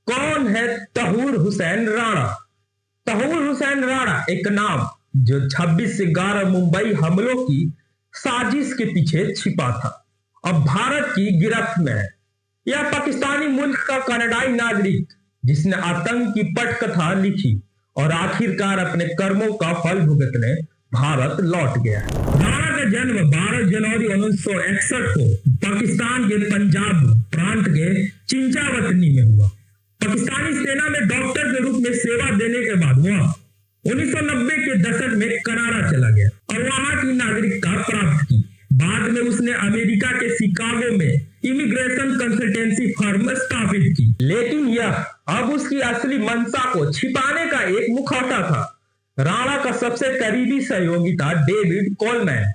कौन है तहूर हुसैन राणा? तहूर हुसैन राणा एक नाम जो 26 से 11 मुंबई हमलों की साजिश के पीछे छिपा था, अब भारत की गिरफ्त में है। यह पाकिस्तानी मुल्क का कनाडाई नागरिक जिसने आतंक की पटकथा लिखी और आखिरकार अपने कर्मों का फल भुगतने भारत लौट गया है। राणा का जन्म 12 जनवरी 1961 को पाकिस्तान के पंजाब प्रांत के चिंचावतनी में हुआ। पाकिस्तानी सेना में डॉक्टर के रूप में सेवा देने के बाद वह 1990 के दशक में कनाडा चला गया और वहां की नागरिकता प्राप्त की। बाद में उसने अमेरिका के शिकागो में इमिग्रेशन कंसल्टेंसी फर्म स्थापित की, लेकिन यह अब उसकी असली मंशा को छिपाने का एक मुखौटा था। राणा का सबसे करीबी सहयोगी था डेविड कोलमैन,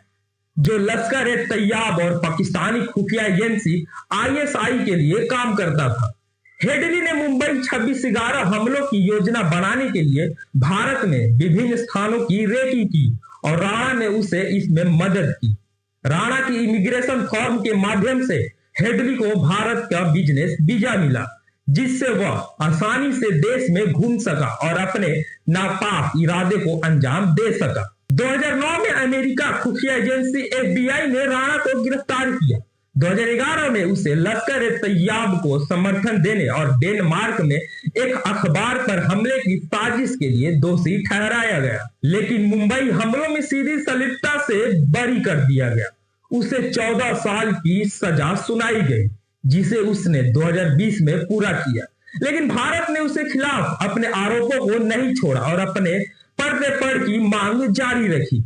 जो लश्कर ए तैयब और पाकिस्तानी खुफिया एजेंसी ISI के लिए काम करता था। हेडली ने मुंबई 26 से 11 हमलों की योजना बनाने के लिए भारत में विभिन्न स्थानों की रेकी की और राणा ने उसे इसमें मदद की। राणा की इमिग्रेशन फॉर्म के माध्यम से हेडली को भारत का बिजनेस वीजा मिला, जिससे वह आसानी से देश में घूम सका और अपने नापाक इरादे को अंजाम दे सका। 2009 में अमेरिका खुफिया एजेंसी FBI ने राणा को गिरफ्तार किया। 2011 में उसे लश्कर ए तैयब को समर्थन देने और डेनमार्क में एक अखबार पर हमले की साजिश के लिए दोषी ठहराया गया, लेकिन मुंबई हमलों में सीधी संलिप्तता से बरी कर दिया गया। उसे 14 साल की सजा सुनाई गई, जिसे उसने 2020 में पूरा किया, लेकिन भारत ने उसके खिलाफ अपने आरोपों को नहीं छोड़ा और अपने पर्दे की मांग जारी रखी।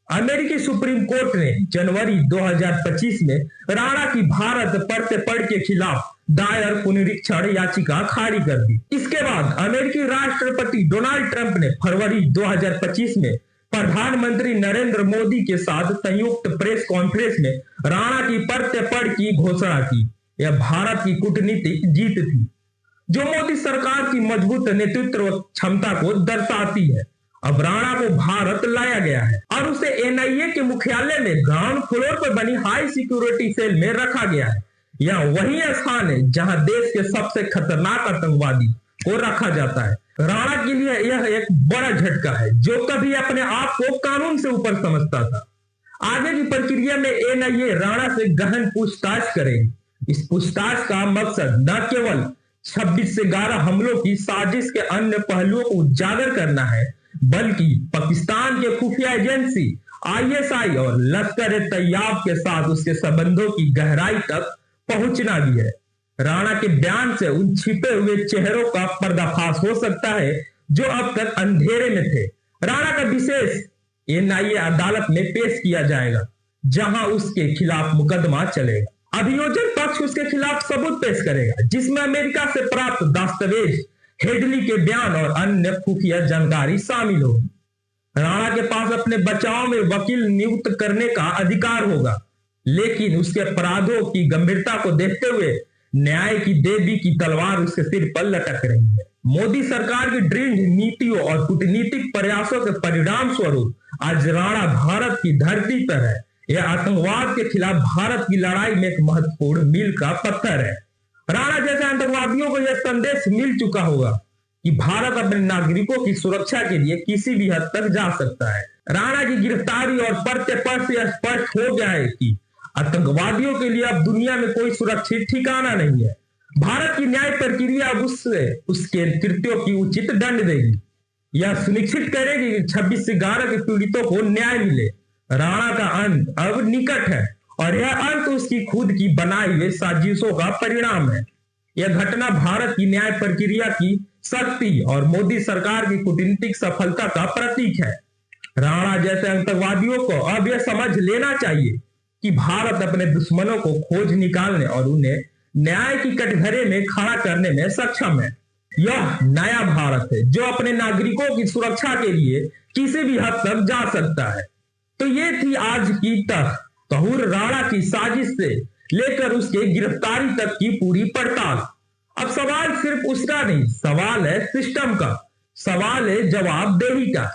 अमेरिकी सुप्रीम कोर्ट ने जनवरी 2025 में राणा की भारत पर्दे के खिलाफ दायर पुनरीक्षण याचिका खारिज कर दी। इसके बाद अमेरिकी राष्ट्रपति डोनाल्ड ट्रंप ने फरवरी 2025 में प्रधानमंत्री नरेंद्र मोदी के साथ संयुक्त प्रेस कॉन्फ्रेंस में राणा की पर्दे की घोषणा की। यह भारत की कूटनीतिक जीत थी, जो मोदी सरकार की मजबूत नेतृत्व क्षमता को दर्शाती है। अब राणा को भारत लाया गया है और उसे NIA के मुख्यालय में ग्राउंड फ्लोर पर बनी हाई सिक्योरिटी सेल में रखा गया है। यह वही स्थान है जहां देश के सबसे खतरनाक आतंकवादी को रखा जाता है। राणा के लिए यह एक बड़ा झटका है, जो कभी अपने आप को कानून से ऊपर समझता था। आगे की प्रक्रिया में NIA राणा से गहन पूछताछ करेगी। इस पूछताछ का मकसद न केवल 26 से 11 हमलों की साजिश के अन्य पहलुओं को उजागर करना है, बल्कि पाकिस्तान के खुफिया एजेंसी ISI और लश्कर ए तैयब के साथ उसके संबंधों की गहराई तक पहुंचना भी है। राणा के बयान से उन छिपे हुए चेहरों का पर्दाफाश हो सकता है जो अब तक अंधेरे में थे। राणा का विशेष NIA अदालत में पेश किया जाएगा, जहां उसके खिलाफ मुकदमा चलेगा। अभियोजन पक्ष उसके खिलाफ सबूत पेश करेगा, जिसमें अमेरिका से प्राप्त दस्तावेज, हेडली के बयान और अन्य खुफिया जानकारी शामिल होगी। राणा के पास अपने बचाव में वकील नियुक्त करने का अधिकार होगा, लेकिन उसके अपराधों की गंभीरता को देखते हुए न्याय की देवी की तलवार उसके सिर पर लटक रही है। मोदी सरकार की दृढ़ नीतियों और कूटनीतिक प्रयासों के परिणाम स्वरूप आज राणा भारत की धरती पर है। यह आतंकवाद के खिलाफ भारत की लड़ाई में एक महत्वपूर्ण मील का पत्थर है। राणा जैसे आतंकवादियों को यह संदेश मिल चुका होगा कि भारत अपने नागरिकों की सुरक्षा के लिए किसी भी हद तक जा सकता है। राणा की गिरफ्तारी और पर्दे से स्पष्ट हो गया है कि आतंकवादियों के लिए अब दुनिया में कोई सुरक्षित ठिकाना नहीं है। भारत की न्याय प्रक्रिया अब उसके कृत्यों की उचित दंड देगी। यह सुनिश्चित करेगी कि 26 से 11 के पीड़ितों को न्याय मिले। राणा का अंत अब निकट है और यह अंत उसकी खुद की बनाई हुई साजिशों का परिणाम है। यह घटना भारत की न्याय प्रक्रिया की शक्ति और मोदी सरकार की कूटनीतिक सफलता का प्रतीक है। राणा जैसे आतंकवादियों को अब यह समझ लेना चाहिए कि भारत अपने दुश्मनों को खोज निकालने और उन्हें न्याय की कटघरे में खड़ा करने में सक्षम है। यह नया भारत है जो अपने नागरिकों की सुरक्षा के लिए किसी भी हद तक जा सकता है। तो ये थी आज की तहूर राणा की साजिश से लेकर उसके गिरफ्तारी तक की पूरी पड़ताल। अब सवाल सिर्फ उसका नहीं, सवाल है सिस्टम का, सवाल है जवाबदेही का।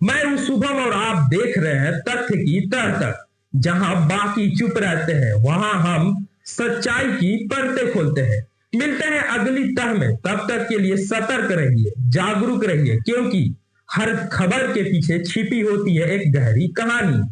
मैं हूं शुभम और आप देख रहे हैं तथ्य की तह तक। जहां बाकी चुप रहते हैं, वहां हम सच्चाई की परतें खोलते हैं। मिलते हैं अगली तह में, तब तक के लिए सतर्क रहिए, जागरूक रहिए, क्योंकि हर खबर के पीछे छिपी होती है एक गहरी कहानी।